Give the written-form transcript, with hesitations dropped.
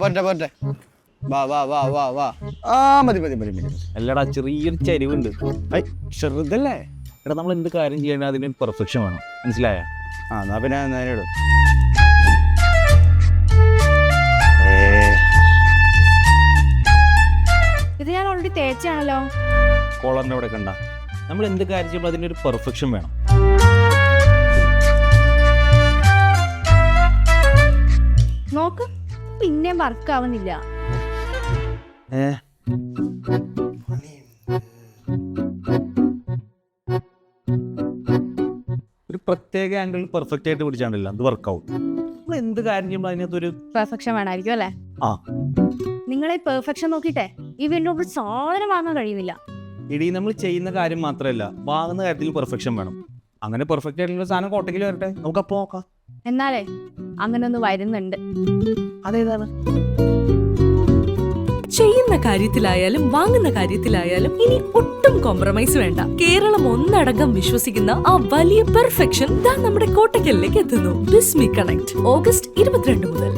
പോട്ടെ. വാ വാ വാ വാ വാ. ആ മതി. അല്ലടാ, ചെറിയൊരു ചരിവുണ്ട്. ചെറുതല്ലേ എടാ, നമ്മൾ എന്ത് കാര്യം ചെയ്യണേ അതിന് പെർഫെക്ഷൻ വേണം, മനസ്സിലായ? എന്നാ പിന്നെ നേരിടും. ഇത് ഞാൻ ഓൾറെഡി തേച്ചാണല്ലോ. കോളറിന്റെ അവിടെ കണ്ട, നമ്മൾ എന്ത് കാര്യം ചെയ്യുമ്പോൾ അതിനൊരു പെർഫെക്ഷൻ വേണം. നോക്ക്, പിന്നെയും വർക്ക് ആവുന്നില്ല. ഒരു പ്രത്യേക ആംഗിൾ പെർഫെക്റ്റ് ആയിട്ട് പിടിച്ചാണ്ടല്ലോ അത് വർക്കാവും. നമ്മൾ എന്ത് കാര്യം ചെയ്യുമ്പോൾ അതിനകത്തൊരു പെർഫെക്ഷൻ വേണമായിരിക്കും അല്ലേ? നിങ്ങളെ പെർഫെക്ഷൻ നോക്കിട്ടെ ഈ വീടിനോട് സാധനം വാങ്ങാൻ കഴിയുന്നില്ല. ഇടി നമ്മൾ ചെയ്യുന്ന കാര്യം മാത്രമല്ല, വാങ്ങുന്ന കാര്യത്തിൽ പെർഫെക്ഷൻ വേണം. അങ്ങനെ പെർഫെക്റ്റ് ആയിട്ടുള്ള സാധനം കോട്ടയ്ക്ക് വരട്ടെ, നമുക്കപ്പോൾ നോക്കാം. എന്നാലേ അങ്ങനെ ഒന്ന് വരുന്നുണ്ട്. അതേതാണ്? ചെയ്യുന്ന കാര്യത്തിലായാലും വാങ്ങുന്ന കാര്യത്തിലായാലും ഇനി ഒട്ടും കോംപ്രമൈസ് വേണ്ട. കേരളം ഒന്നടങ്കം വിശ്വസിക്കുന്ന ആ വലിയ പെർഫെക്ഷൻ ദാ നമ്മുടെ കോട്ടയ്ക്കലിലേക്ക് എത്തുന്നു. ബിസ്മി കണക്ട് ഓഗസ്റ്റ് 22 മുതൽ.